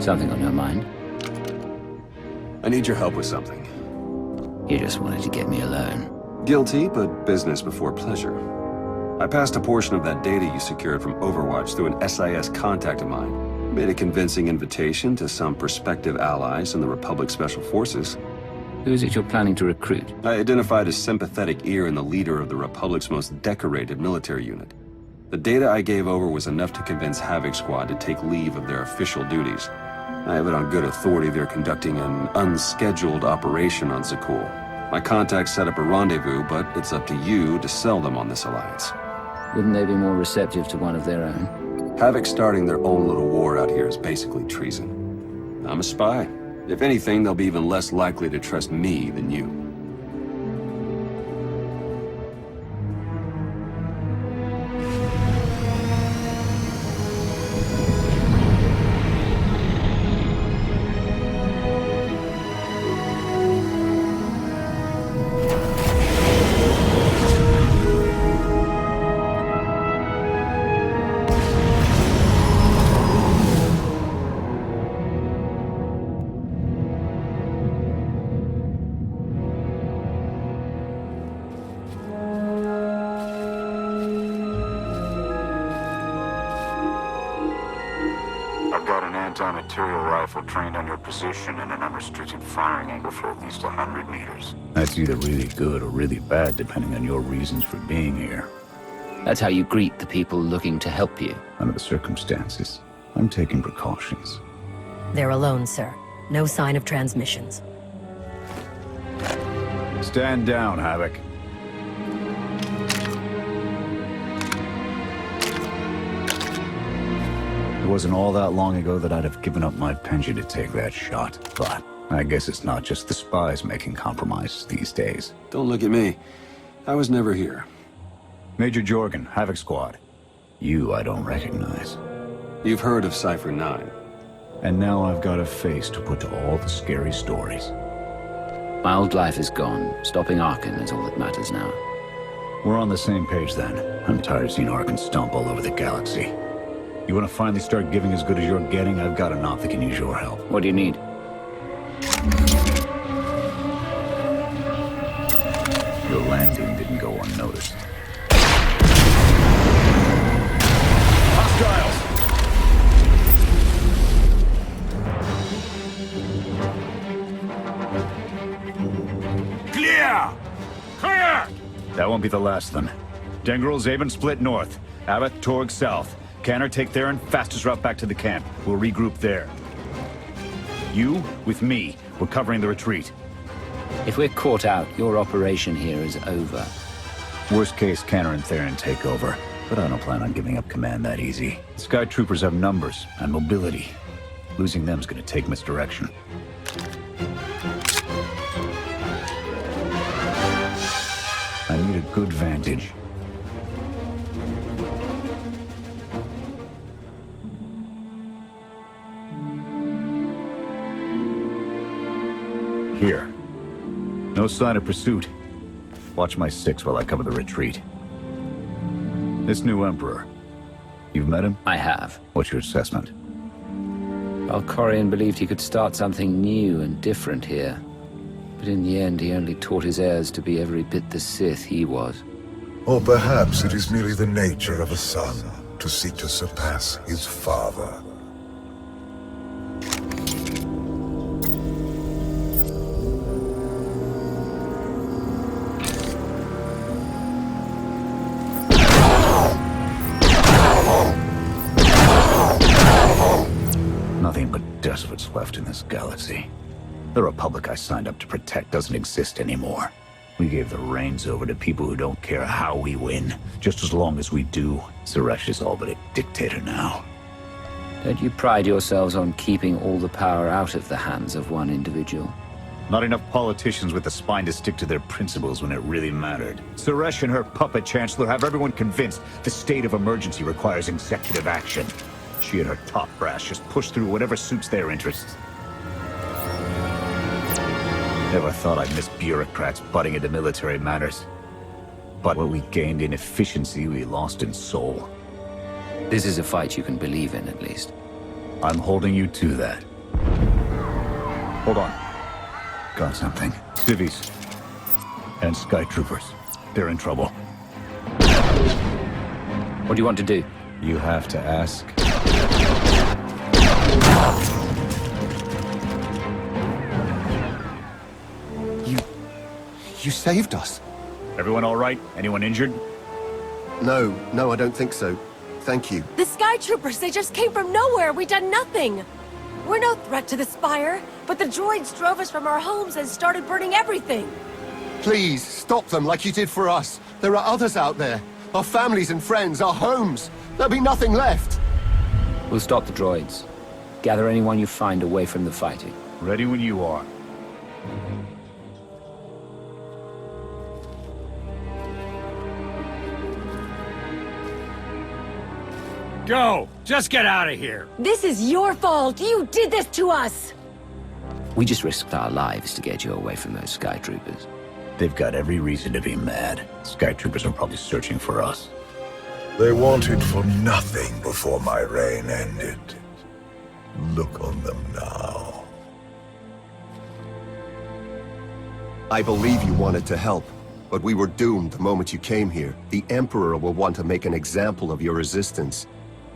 Something on your mind? I need your help with something. You just wanted to get me alone. Guilty, but business before pleasure. I passed a portion of that data you secured from Overwatch through an SIS contact of mine. Made a convincing invitation to some prospective allies in the Republic Special Forces. Who is it you're planning to recruit? I identified a sympathetic ear in the leader of the Republic's most decorated military unit. The data I gave over was enough to convince Havoc Squad to take leave of their official duties. I have it on good authority they're conducting an unscheduled operation on Zakul. My contacts set up a rendezvous, but it's up to you to sell them on this alliance. Wouldn't they be more receptive to one of their own? Havoc starting their own little war out here is basically treason. I'm a spy. If anything, they'll be even less likely to trust me than you. Anti-material rifle trained on your position and an unrestricted firing angle for at least 100 meters. That's either really good or really bad, depending on your reasons for being here. That's how you greet the people looking to help you. Under the circumstances, I'm taking precautions. They're alone, sir. No sign of transmissions. Stand down, Havoc. It wasn't all that long ago that I'd have given up my pension to take that shot, but I guess it's not just the spies making compromises these days. Don't look at me. I was never here. Major Jorgen, Havoc Squad. You I don't recognize. You've heard of Cypher 9. And now I've got a face to put to all the scary stories. My old life is gone. Stopping Arkan is all that matters now. We're on the same page then. I'm tired of seeing Arkan stomp all over the galaxy. You want to finally start giving as good as you're getting? I've got a knot that can use your help. What do you need? Your landing didn't go unnoticed. Hostiles! Clear! Clear! That won't be the last then. Dengrel, Zaven split north. Abbott, Torg south. Khaar take Theron, fastest route back to the camp. We'll regroup there. You, with me, we're covering the retreat. If we're caught out, your operation here is over. Worst case, Khaar and Theron take over. But I don't plan on giving up command that easy. Sky Troopers have numbers and mobility. Losing them's gonna take misdirection. I need a good vantage. Here. No sign of pursuit. Watch my six while I cover the retreat. This new Emperor. You've met him? I have. What's your assessment? Well, Oryon believed he could start something new and different here. But in the end, he only taught his heirs to be every bit the Sith he was. Or perhaps it is merely the nature of a son to seek to surpass his father. Nothing but despots left in this galaxy. The Republic I signed up to protect doesn't exist anymore. We gave the reins over to people who don't care how we win. Just as long as we do, Suresh is all but a dictator now. Don't you pride yourselves on keeping all the power out of the hands of one individual? Not enough politicians with the spine to stick to their principles when it really mattered. Suresh and her puppet chancellor have everyone convinced the state of emergency requires executive action. She and her top brass just push through whatever suits their interests. Never thought I'd miss bureaucrats butting into military matters. But what we gained in efficiency, we lost in soul. This is a fight you can believe in, at least. I'm holding you to that. Hold on. Got something. Civvies. And Sky Troopers. They're in trouble. What do you want to do? You have to ask. You saved us. Everyone all right? Anyone injured? No, I don't think so. Thank you. The Sky Troopers, they just came from nowhere. We done nothing. We're no threat to the Spire, but the droids drove us from our homes and started burning everything. Please, stop them like you did for us. There are others out there. Our families and friends, our homes. There'll be nothing left. We'll stop the droids. Gather anyone you find away from the fighting. Ready when you are. Go! Just get out of here! This is your fault. You did this to us. We just risked our lives to get you away from those Sky Troopers. They've got every reason to be mad. Sky Troopers are probably searching for us. They wanted for nothing before my reign ended. Look on them now. I believe you wanted to help, but we were doomed the moment you came here. The Emperor will want to make an example of your resistance.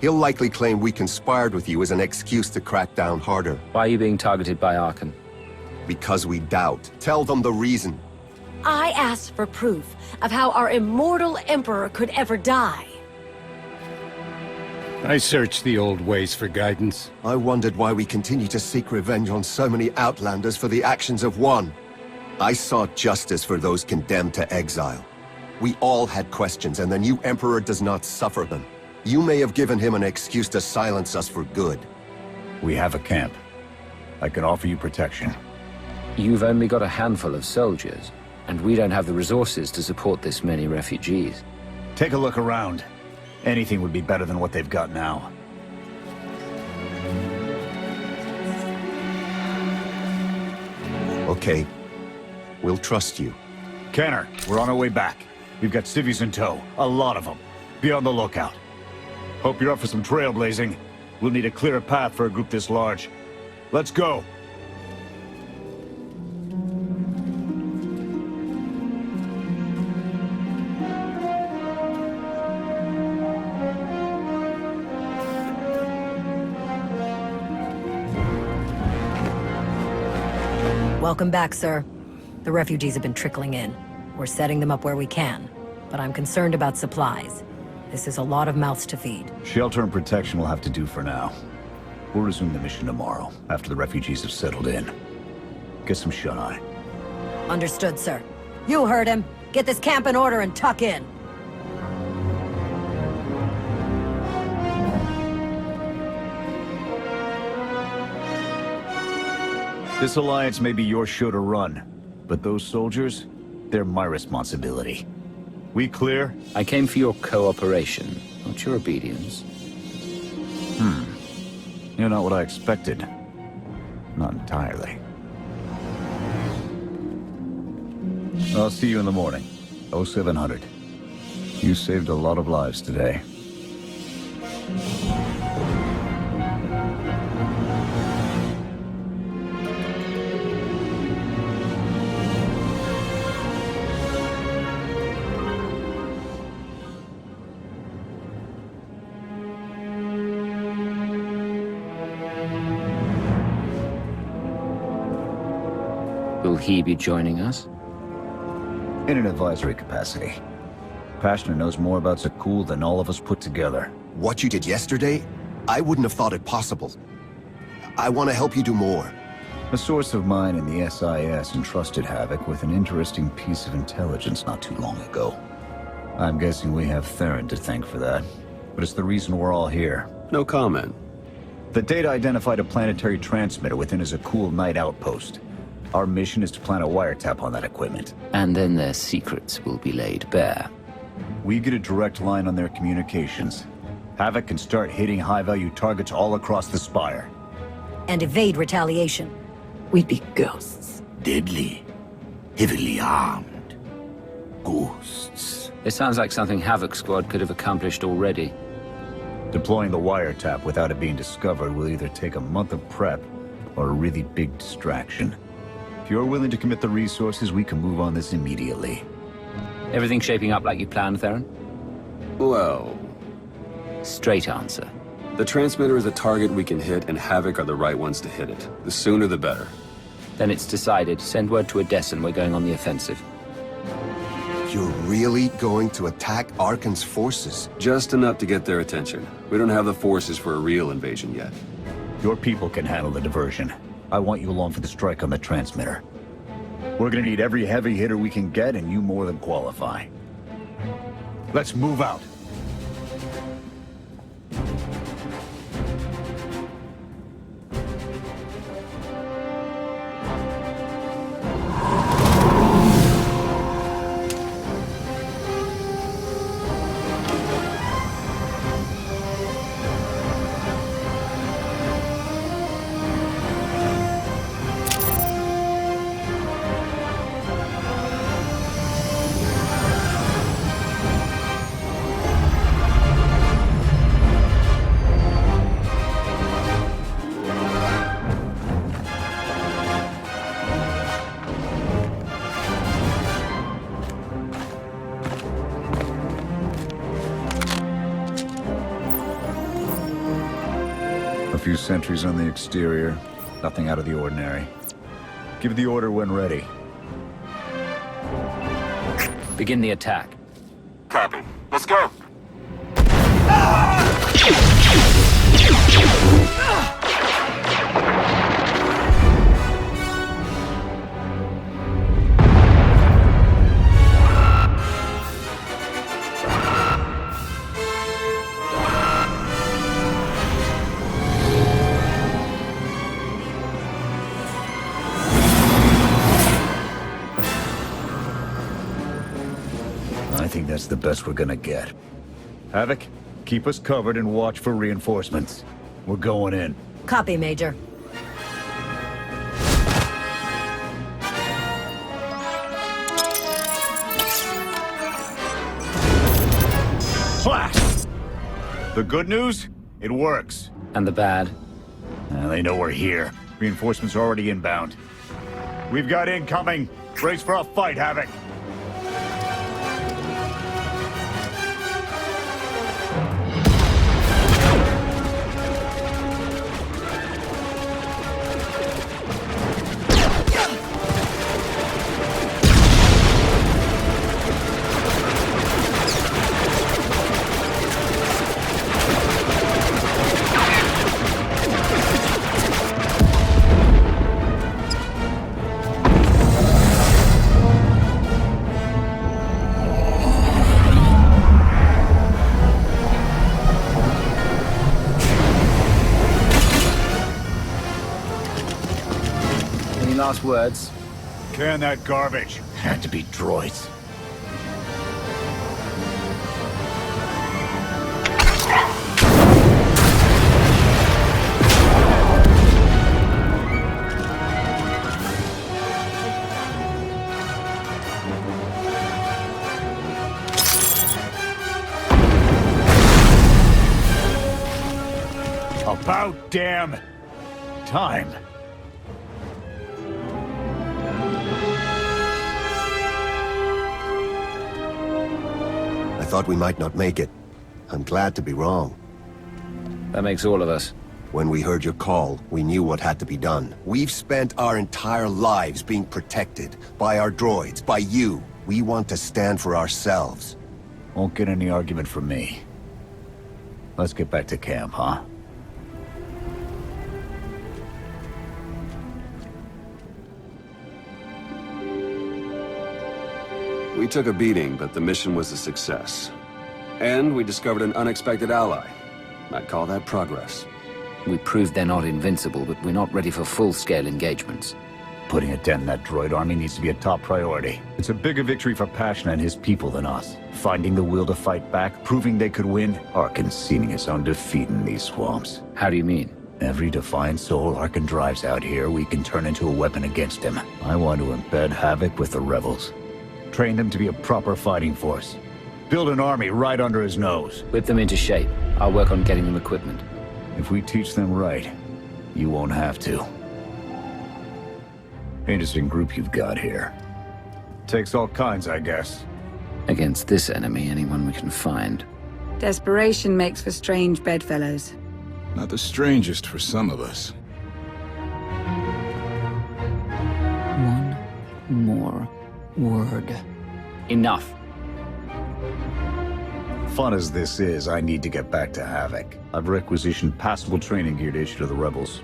He'll likely claim we conspired with you as an excuse to crack down harder. Why are you being targeted by Archon? Because we doubt. Tell them the reason. I asked for proof of how our immortal Emperor could ever die. I searched the old ways for guidance. I wondered why we continue to seek revenge on so many Outlanders for the actions of one. I sought justice for those condemned to exile. We all had questions, and the new Emperor does not suffer them. You may have given him an excuse to silence us for good. We have a camp. I can offer you protection. You've only got a handful of soldiers, and we don't have the resources to support this many refugees. Take a look around. Anything would be better than what they've got now. Okay. We'll trust you. Khaar, we're on our way back. We've got civvies in tow. A lot of them. Be on the lookout. Hope you're up for some trailblazing. We'll need a clearer path for a group this large. Let's go! Welcome back, sir. The refugees have been trickling in. We're setting them up where we can, but I'm concerned about supplies. This is a lot of mouths to feed. Shelter and protection will have to do for now. We'll resume the mission tomorrow, after the refugees have settled in. Get some shut-eye. Understood, sir. You heard him. Get this camp in order and tuck in. This alliance may be your show to run, but those soldiers, they're my responsibility. We clear? I came for your cooperation, not your obedience. You're not what I expected. Not entirely. I'll see you in the morning. 0700. You saved a lot of lives today. Will he be joining us? In an advisory capacity. Pashner knows more about Zakul than all of us put together. What you did yesterday, I wouldn't have thought it possible. I want to help you do more. A source of mine in the SIS entrusted Havoc with an interesting piece of intelligence not too long ago. I'm guessing we have Theron to thank for that, but it's the reason we're all here. No comment. The data identified a planetary transmitter within a Zakul night outpost. Our mission is to plant a wiretap on that equipment. And then their secrets will be laid bare. We get a direct line on their communications. Havoc can start hitting high-value targets all across the Spire. And evade retaliation. We'd be ghosts. Deadly. Heavily armed. Ghosts. It sounds like something Havoc Squad could have accomplished already. Deploying the wiretap without it being discovered will either take a month of prep or a really big distraction. If you're willing to commit the resources, we can move on this immediately. Everything shaping up like you planned, Theron? Well, Straight answer. the transmitter is a target we can hit, and Havoc are the right ones to hit it. The sooner the better. Then it's decided. Send word to Odessa and we're going on the offensive. You're really going to attack Arkan's forces? Just enough to get their attention. We don't have the forces for a real invasion yet. Your people can handle the diversion. I want you along for the strike on the transmitter. We're gonna need every heavy hitter we can get, and you more than qualify. Let's move out. A few sentries on the exterior. Nothing out of the ordinary. Give the order when ready. Begin the attack. Copy. Let's go. I think that's the best we're gonna get. Havoc, keep us covered and watch for reinforcements. We're going in. Copy, Major. Flash! The good news? It works. And the bad? They know we're here. Reinforcements are already inbound. We've got incoming. Brace for a fight, Havoc. Last words. Can that garbage. Had to be droids. About damn time. I thought we might not make it. I'm glad to be wrong. That makes all of us. When we heard your call, we knew what had to be done. We've spent our entire lives being protected by our droids, by you. We want to stand for ourselves. Won't get any argument from me. Let's get back to camp, huh? We took a beating, but the mission was a success. And we discovered an unexpected ally. I'd call that progress. We proved they're not invincible, but we're not ready for full-scale engagements. Putting a dent in that droid army needs to be a top priority. It's a bigger victory for Passion and his people than us. Finding the will to fight back, proving they could win, Arkan's seeing his own defeat in these swamps. How do you mean? Every defiant soul Arkan drives out here, we can turn into a weapon against him. I want to embed Havoc with the rebels. Train them to be a proper fighting force. Build an army right under his nose. Whip them into shape. I'll work on getting them equipment. If we teach them right, you won't have to. Interesting group you've got here. Takes all kinds, I guess. Against this enemy, anyone we can find. Desperation makes for strange bedfellows. Not the strangest for some of us. One more word. Enough. Fun as this is, I need to get back to Havoc. I've requisitioned passable training gear to issue to the rebels.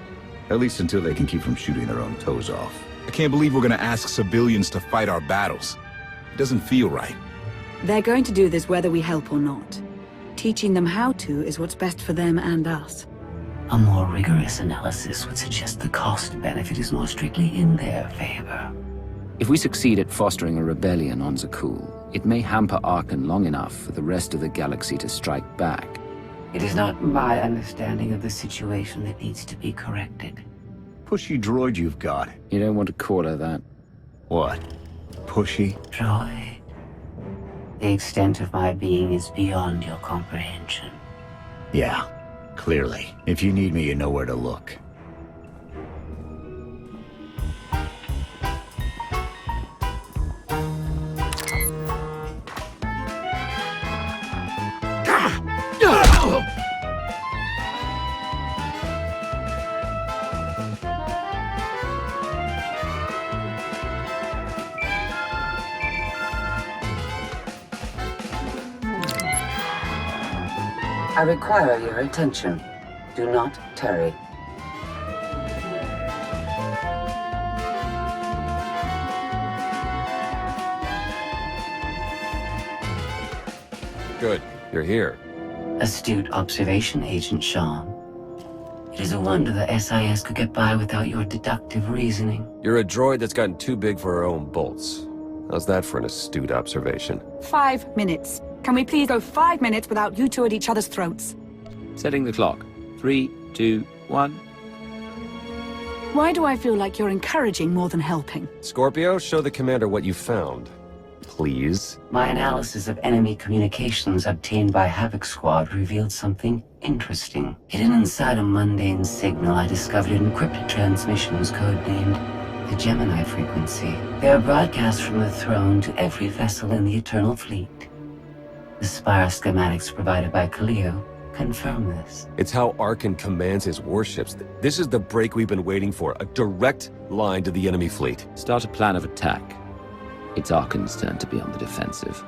At least until they can keep from shooting their own toes off. I can't believe we're gonna ask civilians to fight our battles. It doesn't feel right. They're going to do this whether we help or not. Teaching them how to is what's best for them and us. A more rigorous analysis would suggest the cost-benefit is more strictly in their favor. If we succeed at fostering a rebellion on Zakul, it may hamper Arkan long enough for the rest of the galaxy to strike back. It is not my understanding of the situation that needs to be corrected. Pushy droid you've got. You don't want to call her that. What? Pushy? Droid. The extent of my being is beyond your comprehension. Yeah, clearly. If you need me, you know where to look. I require your attention. Do not tarry. Good. You're here. Astute observation, Agent Sean. It is a wonder the SIS could get by without your deductive reasoning. You're a droid that's gotten too big for her own bolts. How's that for an astute observation? 5 minutes. Can we please go 5 minutes without you two at each other's throats? Setting the clock. 3, 2, 1. Why do I feel like you're encouraging more than helping? Scorpio, show the commander what you found. Please. My analysis of enemy communications obtained by Havoc Squad revealed something interesting. Hidden inside a mundane signal, I discovered encrypted transmissions codenamed the Gemini frequency. They are broadcast from the throne to every vessel in the Eternal Fleet. The Spire schematics provided by Khalil confirm this. It's how Arkan commands his warships. This is the break we've been waiting for. A direct line to the enemy fleet. Start a plan of attack. It's Arkan's turn to be on the defensive.